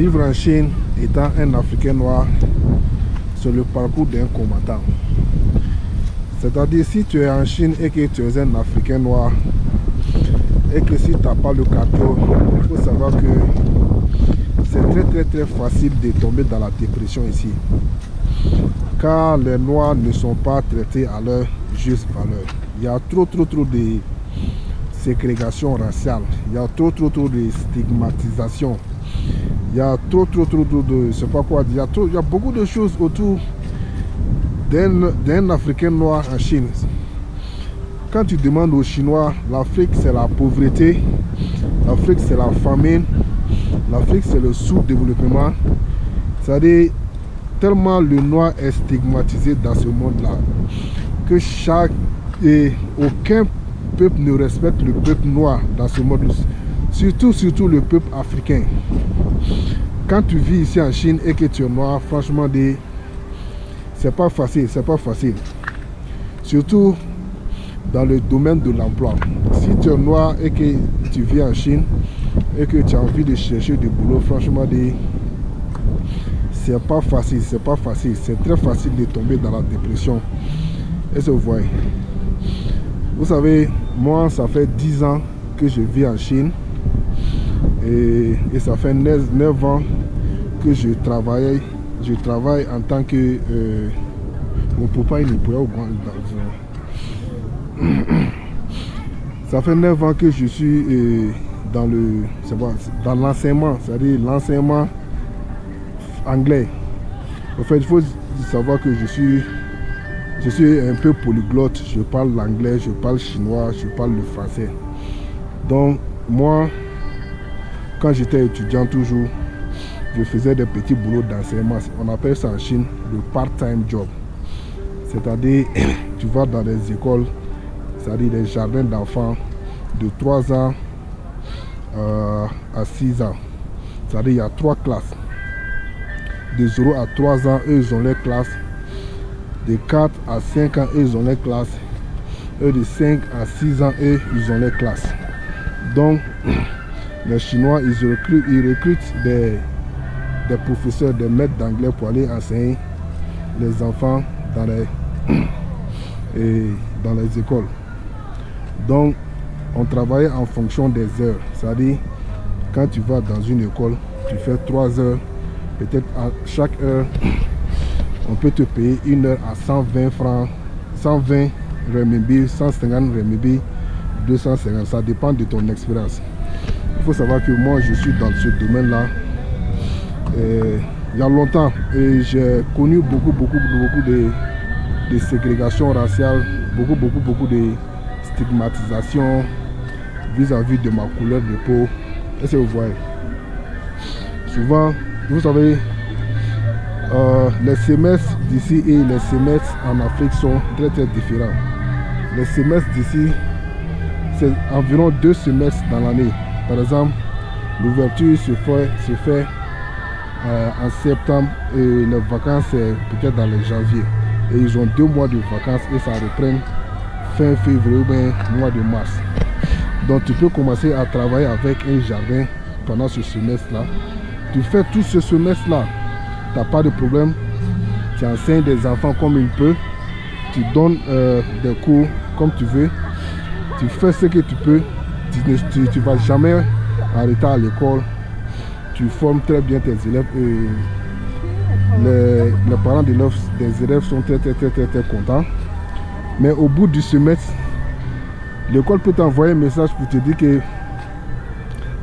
Vivre en Chine étant un Africain noir, c'est le parcours d'un combattant. C'est-à-dire, si tu es en Chine et que tu es un Africain noir, et que si tu n'as pas le cardio, il faut savoir que c'est très facile de tomber dans la dépression ici. Car les Noirs ne sont pas traités à leur juste valeur. Il y a trop de ségrégation raciale, il y a trop de stigmatisation. Il y a trop de, je sais pas quoi, il y a beaucoup de choses autour d'un Africain noir en Chine. Quand tu demandes aux Chinois, l'Afrique c'est la pauvreté, l'Afrique c'est la famine, l'Afrique c'est le sous-développement. C'est-à-dire, tellement le noir est stigmatisé dans ce monde-là, que aucun peuple ne respecte le peuple noir dans ce monde, surtout le peuple africain. Quand tu vis ici en Chine et que tu es noir, franchement, c'est pas facile, surtout dans le domaine de l'emploi. Si tu es noir et que tu vis en Chine et que tu as envie de chercher du boulot, franchement, c'est pas facile, c'est très facile de tomber dans la dépression. Et vous voyez, vous savez, moi ça fait 10 ans que je vis en Chine et ça fait 9 ans que je travaille en tant que mon papa il est pour ça fait 9 ans que je suis dans l'enseignement, c'est-à-dire l'enseignement anglais. En fait, il faut savoir que je suis un peu polyglotte. Je parle l'anglais, je parle chinois, je parle le français. Donc moi, quand j'étais étudiant toujours, je faisais des petits boulots d'enseignement. On appelle ça en Chine le part-time job. C'est-à-dire, tu vas dans des écoles, c'est-à-dire des jardins d'enfants de 3 ans à 6 ans. C'est-à-dire, il y a 3 classes. De 0 à 3 ans, eux, ils ont les classes. De 4 à 5 ans, eux, ils ont les classes. Eux, de 5 à 6 ans, eux, ils ont les classes. Donc, les Chinois, ils recrutent des professeurs, des maîtres d'anglais pour aller enseigner les enfants dans les écoles. Donc, on travaille en fonction des heures. C'est-à-dire, quand tu vas dans une école, tu fais 3 heures. Peut-être à chaque heure, on peut te payer une heure à 120 francs, 120 renminbi, 150 renminbi, 250. Ça dépend de ton expérience. Il faut savoir que moi, je suis dans ce domaine-là. Il y a longtemps, et j'ai connu beaucoup de ségrégation raciale, beaucoup de stigmatisation vis-à-vis de ma couleur de peau. Est-ce que vous voyez? Souvent, vous savez, les semestres d'ici et les semestres en Afrique sont très différents. Les semestres d'ici, c'est environ 2 semestres dans l'année. Par exemple, l'ouverture se fait en septembre et les vacances c'est peut-être dans le janvier. Et ils ont 2 mois de vacances et ça reprend fin février ou bien mois de mars. Donc tu peux commencer à travailler avec un jardin pendant ce semestre-là. Tu fais tout ce semestre-là, tu n'as pas de problème. Tu enseignes des enfants comme il peut. Tu donnes des cours comme tu veux. Tu fais ce que tu peux. Tu ne vas jamais arrêter à l'école. Tu formes très bien tes élèves. Et les parents des élèves sont très contents. Mais au bout du semestre, l'école peut t'envoyer un message pour te dire que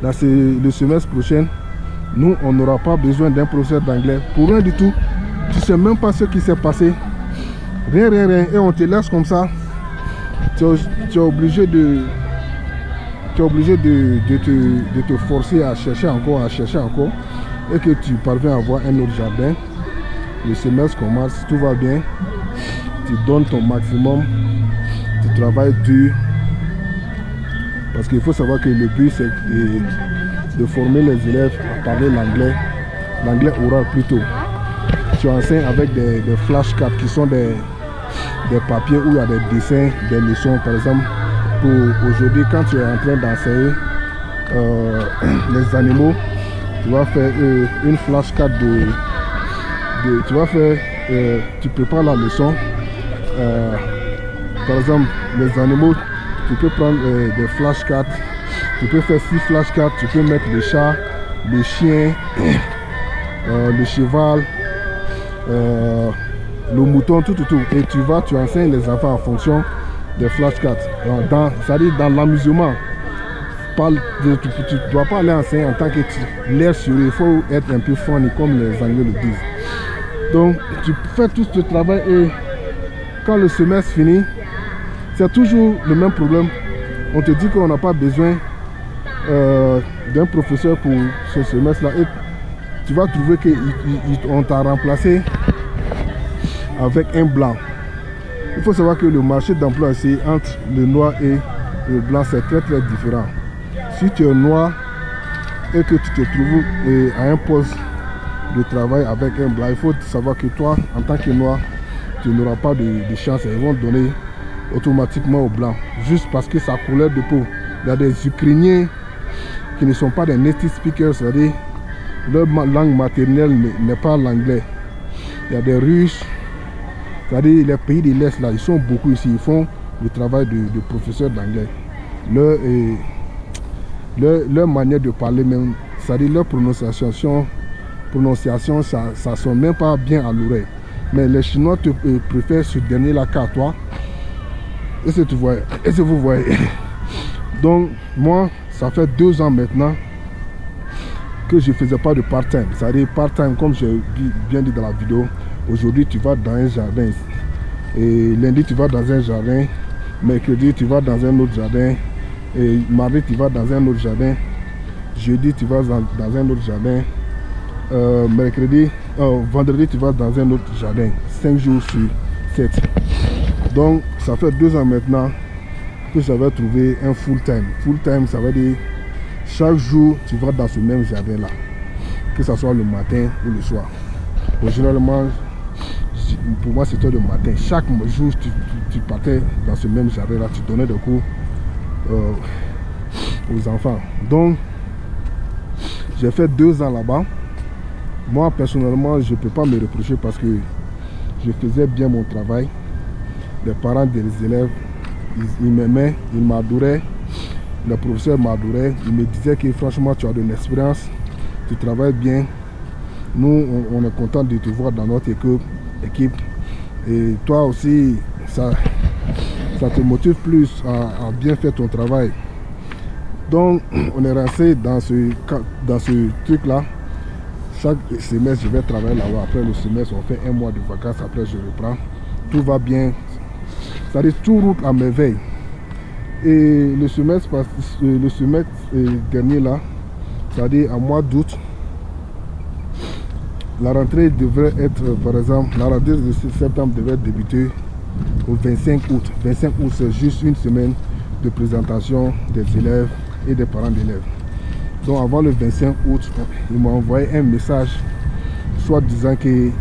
dans le semestre prochain, nous, on n'aura pas besoin d'un professeur d'anglais pour rien du tout. Tu ne sais même pas ce qui s'est passé. Rien. Et on te laisse comme ça. Tu es obligé de te forcer à chercher encore. Et que tu parviens à avoir un autre jardin. Le semestre commence, tout va bien. Tu donnes ton maximum. Tu travailles dur. Parce qu'il faut savoir que le but, c'est de former les élèves à parler l'anglais oral plutôt. Tu enseignes avec des flashcards qui sont des papiers où il y a des dessins, des leçons. Par exemple, pour aujourd'hui, quand tu es en train d'enseigner les animaux, tu vas faire une flashcard tu vas faire, tu prépares la leçon. Par exemple, les animaux, tu peux prendre des flashcards, tu peux faire 6 flashcards, tu peux mettre le chat, le chien, le cheval, le mouton, tout. Et tu enseignes les enfants en fonction des flashcards. C'est-à-dire dans l'amusement. Tu ne dois pas aller enseigner en tant que l'air sur eux. Il faut être un peu funny comme les Anglais le disent. Donc tu fais tout ce travail et quand le semestre finit, c'est toujours le même problème. On te dit qu'on n'a pas besoin d'un professeur pour ce semestre-là et tu vas trouver qu'on t'a remplacé avec un blanc. Il faut savoir que le marché d'emploi ici entre le noir et le blanc, c'est très différent. Si tu es noir et que tu te trouves à un poste de travail avec un blanc, il faut savoir que toi, en tant que noir, tu n'auras pas de chance. Ils vont donner automatiquement au blanc, juste parce que sa couleur de peau. Il y a des Ukrainiens qui ne sont pas des native speakers, c'est-à-dire leur langue maternelle n'est pas l'anglais. Il y a des Russes, c'est-à-dire les pays de l'Est, là, ils sont beaucoup ici, ils font le travail de professeur d'anglais. Leur manière de parler même, c'est-à-dire leur prononciation, ça ne sonne même pas bien à l'oreille. Mais les Chinois te préfèrent ce dernier-là qu'à toi. Est-ce que vous voyez? Donc, moi, ça fait 2 ans maintenant que je ne faisais pas de part-time. C'est-à-dire part-time, comme j'ai bien dit dans la vidéo. Aujourd'hui, tu vas dans un jardin. Et lundi, tu vas dans un jardin. Mercredi, tu vas dans un autre jardin. Et mardi, tu vas dans un autre jardin. Jeudi, tu vas dans un autre jardin. Vendredi, tu vas dans un autre jardin. 5 jours sur 7. Donc, ça fait 2 ans maintenant que j'avais trouvé un full-time. Full-time, ça veut dire chaque jour, tu vas dans ce même jardin-là. Que ce soit le matin ou le soir. Généralement, pour moi, c'était le matin. Chaque jour, tu partais dans ce même jardin-là. Tu donnais des cours aux enfants. Donc, j'ai fait 2 ans là-bas. Moi, personnellement, je ne peux pas me reprocher parce que je faisais bien mon travail. Les parents des élèves, ils m'aimaient, ils m'adoraient. Le professeur m'adorait. Il me disait que franchement, tu as de l'expérience, tu travailles bien. Nous, on est content de te voir dans notre équipe. Et toi aussi, ça te motive plus à bien faire ton travail. Donc, on est resté dans ce truc-là. Chaque semestre, je vais travailler là-bas. Après le semestre, on fait 1 mois de vacances. Après, je reprends. Tout va bien. C'est-à-dire, tout roule à merveille. Et le semestre dernier, là, c'est-à-dire en mois d'août, la rentrée devrait être, par exemple, la rentrée de septembre devrait débuter au 25 août. 25 août, c'est juste une semaine de présentation des élèves et des parents d'élèves. Donc avant le 25 août, ils m'ont envoyé un message, soit disant qu'ils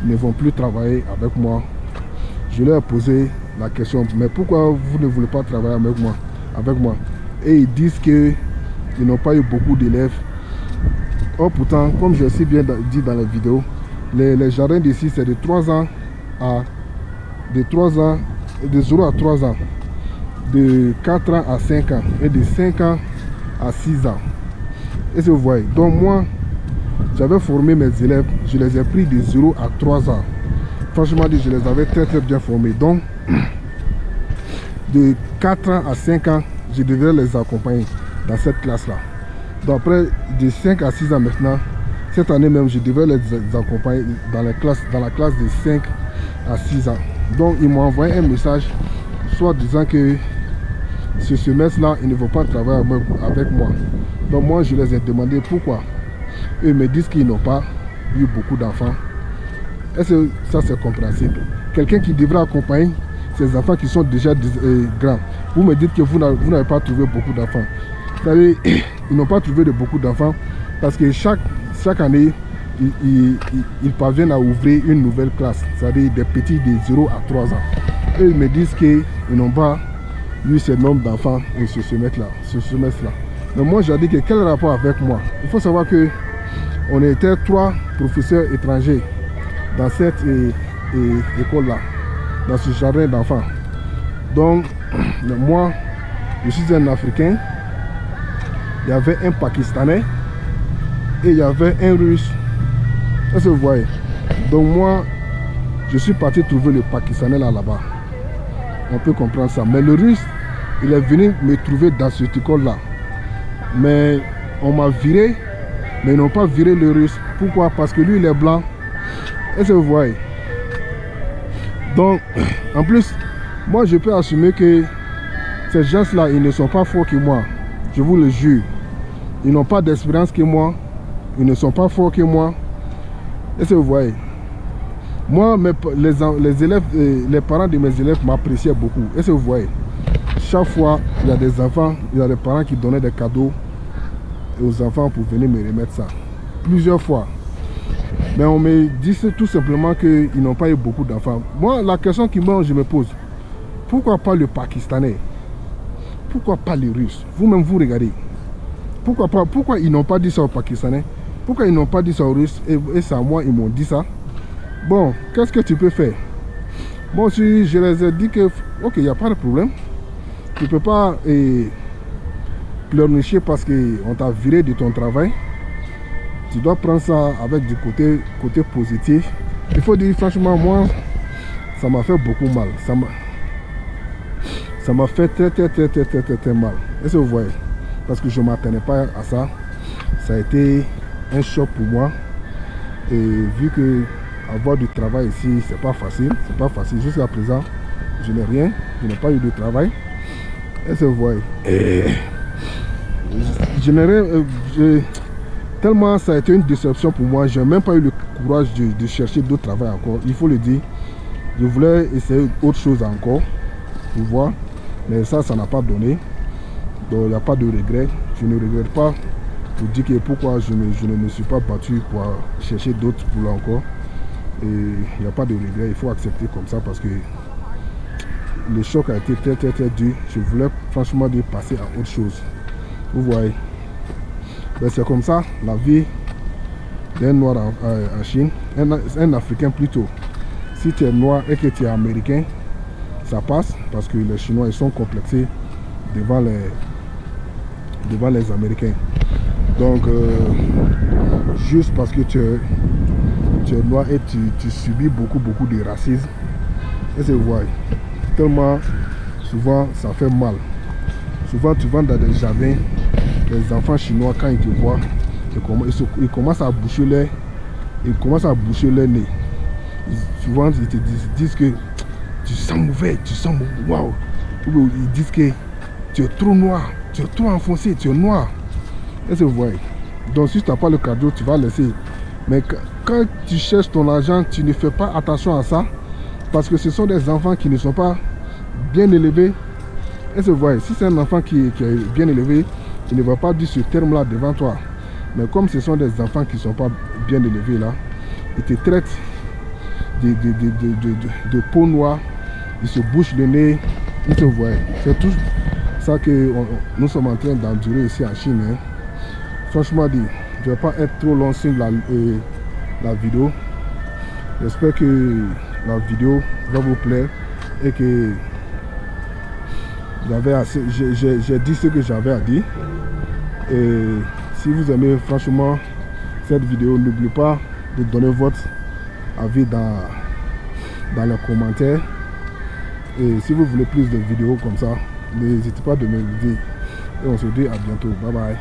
ne vont plus travailler avec moi. Je leur ai posé la question, mais pourquoi vous ne voulez pas travailler avec moi? Et ils disent qu'ils n'ont pas eu beaucoup d'élèves. Or pourtant, comme j'ai si bien dit dans la vidéo, les jardins d'ici, c'est de 3 ans de 0 à 3 ans, de 4 ans à 5 ans et de 5 ans à 6 ans. Est-ce que vous voyez? Donc moi, j'avais formé mes élèves, je les ai pris de 0 à 3 ans. Franchement, je les avais très bien formés. Donc, de 4 ans à 5 ans, je devrais les accompagner dans cette classe-là. Donc après, de 5 à 6 ans maintenant, cette année même, je devrais les accompagner dans la classe de 5 à 6 ans. Donc, ils m'ont envoyé un message, soit disant que ce semestre-là, ils ne vont pas travailler avec moi. Donc moi, je les ai demandé pourquoi. Eux me disent qu'ils n'ont pas eu beaucoup d'enfants. Est-ce que ça, c'est compréhensible? Quelqu'un qui devrait accompagner ces enfants qui sont déjà grands. Vous me dites que vous n'avez pas trouvé beaucoup d'enfants. C'est-à-dire, ils n'ont pas trouvé beaucoup d'enfants parce que chaque année, ils parviennent à ouvrir une nouvelle classe. C'est-à-dire des petits de 0 à 3 ans. Et ils me disent qu'ils n'ont pas eu ce nombre d'enfants ce semestre-là. Mais moi, j'ai dit que quel rapport avec moi? Il faut savoir que on était 3 professeurs étrangers dans cette école-là, dans ce jardin d'enfants. Donc, moi, je suis un Africain, il y avait un Pakistanais et il y avait un Russe. Est-ce que vous voyez? Donc moi, je suis parti trouver le Pakistanais là-bas. On peut comprendre ça. Mais le Russe, il est venu me trouver dans cette école-là. Mais on m'a viré, mais ils n'ont pas viré le Russe. Pourquoi? Parce que lui, il est blanc. Est-ce que vous voyez? Donc, en plus, moi, je peux assumer que ces gens-là, ils ne sont pas forts que moi. Je vous le jure. Ils n'ont pas d'expérience que moi. Ils ne sont pas forts que moi. Est-ce que vous voyez? Moi, les élèves, les parents de mes élèves m'appréciaient beaucoup. Est-ce que vous voyez? Chaque fois, il y a des enfants, il y a des parents qui donnaient des cadeaux aux enfants pour venir me remettre ça. Plusieurs fois. Mais on me dit tout simplement qu'ils n'ont pas eu beaucoup d'enfants. Moi, la question que je me pose, pourquoi pas le Pakistanais? Pourquoi pas les Russes? Vous-même, vous regardez. Pourquoi ils n'ont pas dit ça aux Pakistanais? Pourquoi ils n'ont pas dit ça aux Russes? Et c'est à moi, ils m'ont dit ça. Bon, qu'est-ce que tu peux faire? Bon, si je les ai dit que, ok, il n'y a pas de problème. Tu ne peux pas pleurnicher parce qu'on t'a viré de ton travail. Tu dois prendre ça avec du côté positif. Il faut dire franchement, moi, ça m'a fait beaucoup mal. Ça m'a fait très mal. Est-ce que vous voyez? Parce que je ne m'attendais pas à ça. Ça a été un choc pour moi. Et vu que avoir du travail ici, c'est pas facile. C'est pas facile. Jusqu'à présent, je n'ai rien. Je n'ai pas eu de travail. Est-ce que vous voyez? Tellement ça a été une déception pour moi. Je n'ai même pas eu le courage de chercher d'autres travail encore. Il faut le dire. Je voulais essayer autre chose encore pour voir. Mais ça n'a pas donné. Donc il n'y a pas de regret. Je ne regrette pas pour dire que pourquoi je ne me suis pas battu pour chercher d'autres boulots encore. Et il n'y a pas de regret. Il faut accepter comme ça parce que le choc a été très dur. Je voulais franchement passer à autre chose. Vous voyez. C'est comme ça la vie d'un noir en Chine. Un Africain plutôt. Si tu es noir et que tu es américain, ça passe parce que les Chinois ils sont complexés devant les Américains. Donc, juste parce que tu es noir et tu subis beaucoup de racisme. Et c'est vrai. Tellement, souvent, ça fait mal. Souvent, tu vas dans des jardins, les enfants chinois, quand ils te voient, ils commencent à boucher leur nez. Souvent, ils te disent que tu sens mauvais, waouh. Ils disent que tu es trop noir, tu es trop enfoncé, tu es noir. Est-ce que vous voyez? Donc si tu n'as pas le cadeau, tu vas laisser. Mais quand tu cherches ton argent, tu ne fais pas attention à ça. Parce que ce sont des enfants qui ne sont pas bien élevés. Est-ce que vous voyez? Si c'est un enfant qui est bien élevé, il ne va pas dire ce terme-là devant toi. Mais comme ce sont des enfants qui ne sont pas bien élevés là, ils te traitent de peau noire, ils se bouchent le nez. Est-ce que vous voyez? C'est tout ça que nous sommes en train d'endurer ici en Chine. Hein. Franchement dit, je ne vais pas être trop long sur la vidéo. J'espère que la vidéo va vous plaire et que j'ai dit ce que j'avais à dire. Et si vous aimez franchement cette vidéo, n'oubliez pas de donner votre avis dans les commentaires. Et si vous voulez plus de vidéos comme ça, n'hésitez pas de me le dire. Et on se dit à bientôt. Bye bye.